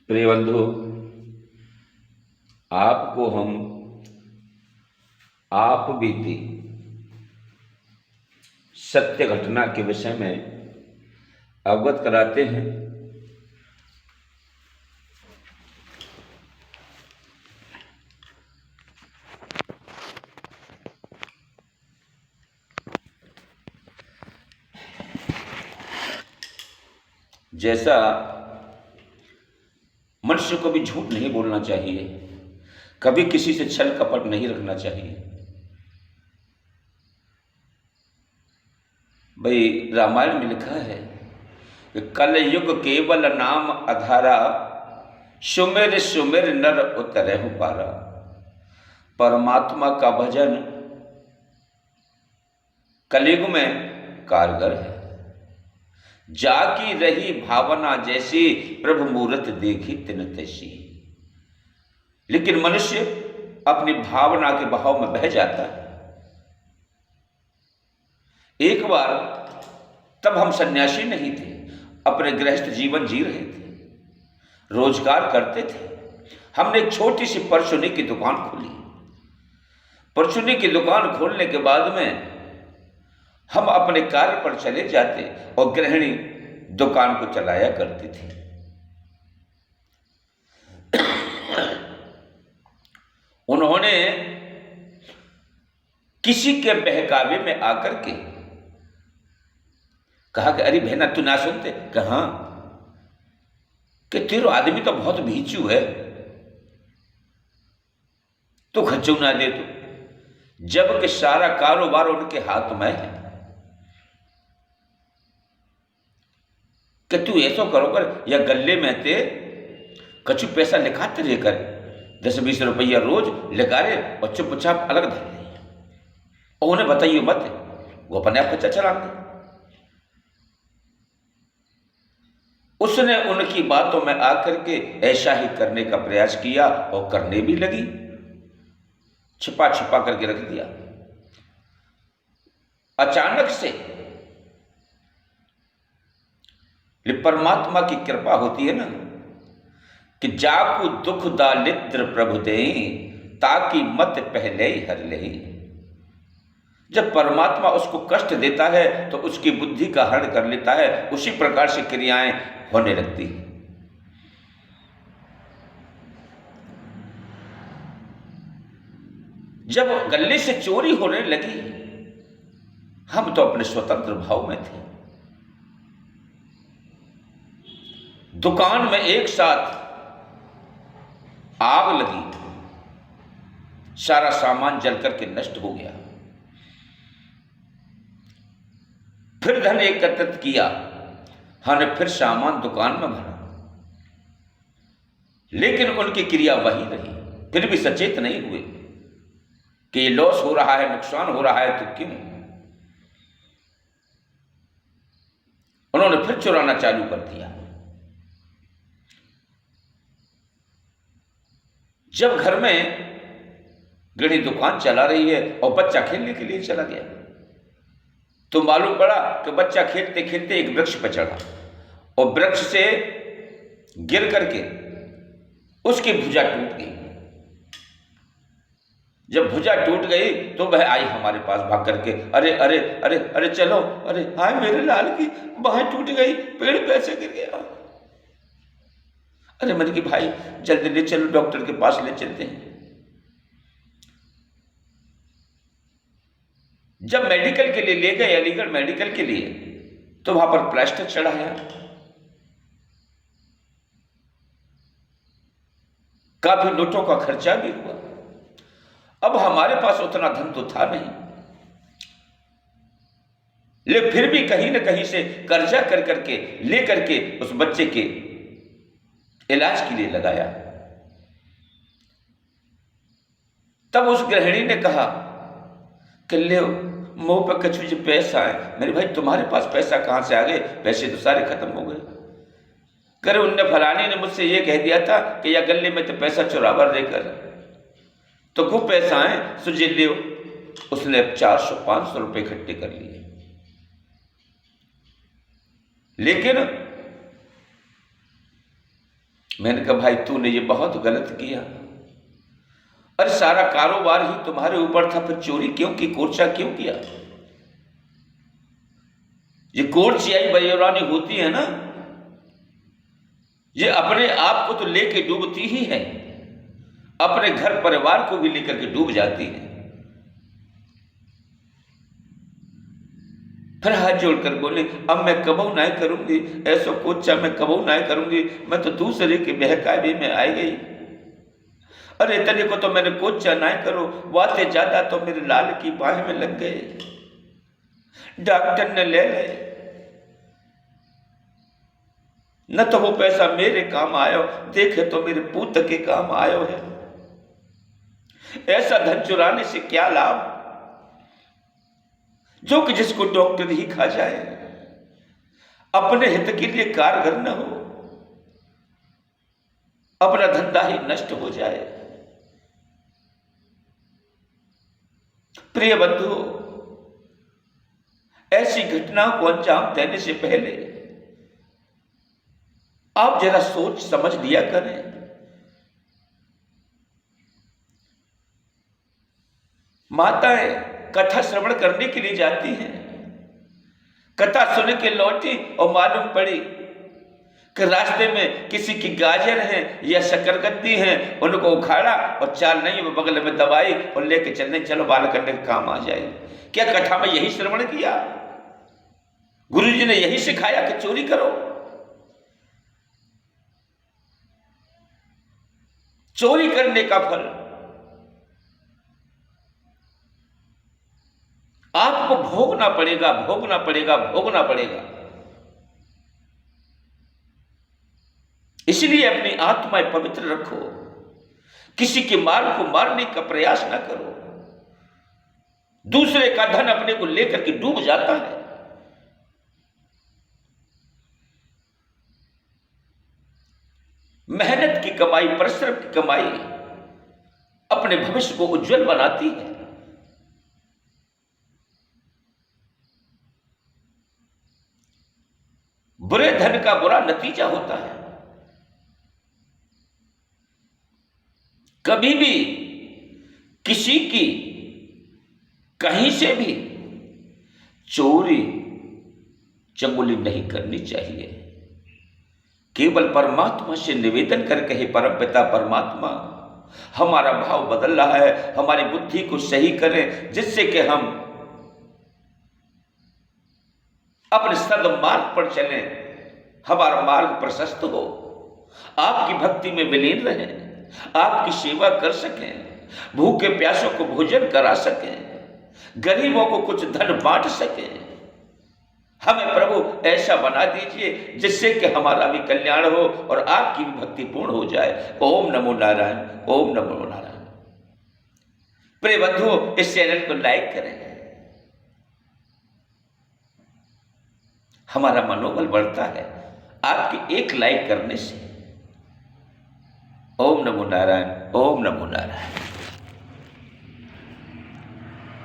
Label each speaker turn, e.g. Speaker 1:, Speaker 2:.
Speaker 1: प्रिय बंधु, आपको हम आप बीती सत्य घटना के विषय में अवगत कराते हैं। जैसा मनुष्य को भी झूठ नहीं बोलना चाहिए, कभी किसी से छल कपट नहीं रखना चाहिए। भाई, रामायण में लिखा है कि कल युग केवल नाम आधारा, सुमिर सुमिर नर उतरहु पारा। परमात्मा का भजन कलयुग में कारगर है। जाकी रही भावना जैसी, प्रभु मूरत देखी तिन तैसी। लेकिन मनुष्य अपनी भावना के बहाव में बह जाता है। एक बार तब हम सन्यासी नहीं थे, अपने गृहस्थ जीवन जी रहे थे, रोजगार करते थे। हमने एक छोटी सी परचूनी की दुकान खोली। परचूनी की दुकान खोलने के बाद में हम अपने कार्य पर चले जाते और गृहिणी दुकान को चलाया करती थी। उन्होंने किसी के बहकावे में आकर के कहा कि अरे बहना, तू ना सुनते? कहा कि तेरो आदमी तो बहुत भीचू है, तू खच्चू ना दे तो, जबकि सारा कारोबार उनके हाथ में है। कि तू ऐसा करो कर, या गले में ते कछु पैसा लिखाते रहकर 10-20 रुपया रोज लिखा रहे और चुपचाप अलग धर ले, और उन्हें बताइए मत, वो अपने आप खच्चा चलाते। उसने उनकी बातों में आकर के ऐसा ही करने का प्रयास किया और करने भी लगी। छिपा छिपा करके रख दिया। अचानक से परमात्मा की कृपा होती है ना, कि जाकू दुख दालिद्र प्रभु दे, ताकि मत पहले ही हर ले। जब परमात्मा उसको कष्ट देता है तो उसकी बुद्धि का हरण कर लेता है, उसी प्रकार से क्रियाएं होने लगती हैं। जब गले से चोरी होने लगी, हम तो अपने स्वतंत्र भाव में थे। दुकान में एक साथ आग लगी, सारा सामान जलकर के नष्ट हो गया। फिर धन एकत्रित किया, हमने फिर सामान दुकान में भरा, लेकिन उनकी क्रिया वही रही। फिर भी सचेत नहीं हुए कि ये लॉस हो रहा है, नुकसान हो रहा है, तो क्यों? उन्होंने फिर चुराना चालू कर दिया। जब घर में गृहिणी दुकान चला रही है और बच्चा खेलने के लिए चला गया, तो मालूम पड़ा कि बच्चा खेलते खेलते एक वृक्ष पर चढ़ा और वृक्ष से गिर करके उसकी भुजा टूट गई। जब भुजा टूट गई तो वह आई हमारे पास भाग करके, अरे अरे अरे अरे चलो, अरे हाय मेरे लाल की बाहें टूट गई, पेड़ पैसे गिर गया। अरे मैंने कि भाई जल्दी ले चलो, डॉक्टर के पास ले चलते हैं। जब मेडिकल के लिए ले गए, अलीगढ़ मेडिकल के लिए, तो वहां पर प्लास्टर चढ़ाया, काफी नोटों का खर्चा भी हुआ। अब हमारे पास उतना धन तो था नहीं, ले फिर भी कहीं ना कहीं से कर्जा कर करके ले करके उस बच्चे के इलाज के लिए लगाया। तब उस गृहिणी ने कहा कि ले मुंह पर कछु जो पैसा है। मेरे भाई, तुम्हारे पास पैसा कहां से आ गए? पैसे तो सारे खत्म हो गए। करे उनने फलानी ने मुझसे ये कह दिया था कि या गले में तो पैसा चुरावर देकर, तो खूब पैसा है, सुझे लियो। उसने 400-500 रुपए इकट्ठे कर लिए, लेकिन मैंने कहा भाई तूने ये बहुत गलत किया। अरे सारा कारोबार ही तुम्हारे ऊपर था, फिर चोरी क्यों की, कोर्चा क्यों किया? ये कोर्चियाई बेईमानी होती है ना, ये अपने आप को तो लेके डूबती ही है, अपने घर परिवार को भी लेकर के डूब जाती है। फिर हाथ जोड़कर बोले अब मैं कबू ना करूंगी, ऐसो कोच्चा मैं कबू ना करूंगी, मैं तो दूसरे के बहकावे में आई गई। अरे तने को तो मैंने कोच्चा ना करो, वाते ज्यादा तो मेरे लाल की बाह में लग गए, डॉक्टर ने ले ले, न तो वो पैसा मेरे काम आयो, देखे तो मेरे पुत्र के काम आयो है। ऐसा धन चुराने से क्या लाभ, जो कि जिसको डॉक्टर ही खा जाए, अपने हित के लिए कारगर न हो, अपना धंधा ही नष्ट हो जाए। प्रिय बंधु, ऐसी घटनाओं को अंजाम देने से पहले आप जरा सोच समझ लिया करें। माताएं कथा श्रवण करने के लिए जाती हैं, कथा सुन के लौटी और मालूम पड़ी कि रास्ते में किसी की गाजर है या शकरकंदी है, उनको उखाड़ा और चाल नहीं वो बगल में दवाई और लेके चलने, चलो बाल करने का काम आ जाए। क्या कथा में यही श्रवण किया? गुरुजी ने यही सिखाया कि चोरी करो? चोरी करने का फल आपको भोगना पड़ेगा, भोगना पड़ेगा, भोगना पड़ेगा। इसलिए अपनी आत्माएं पवित्र रखो, किसी के माल को मारने का प्रयास ना करो। दूसरे का धन अपने को लेकर के डूब जाता है। मेहनत की कमाई, परिश्रम की कमाई अपने भविष्य को उज्जवल बनाती है। बुरे धन का बुरा नतीजा होता है। कभी भी किसी की कहीं से भी चोरी चंगुली नहीं करनी चाहिए। केवल परमात्मा से निवेदन करके ही परम पिता परमात्मा हमारा भाव बदल रहा है, हमारी बुद्धि को सही करें, जिससे कि हम अपने सद्मार्ग पर चलें, हमारा मार्ग प्रशस्त हो, आपकी भक्ति में विलीन रहें, आपकी सेवा कर सकें, भूखे प्यासों को भोजन करा सकें, गरीबों को कुछ धन बांट सकें। हमें प्रभु ऐसा बना दीजिए जिससे कि हमारा भी कल्याण हो और आपकी भी भक्ति पूर्ण हो जाए। ओम नमो नारायण, ओम नमो नारायण। प्रिय बंधुओं, इस चैनल को लाइक करें, हमारा मनोबल बढ़ता है आपके एक लाइक करने से। ओम नमो नारायण, ओम नमो नारायण।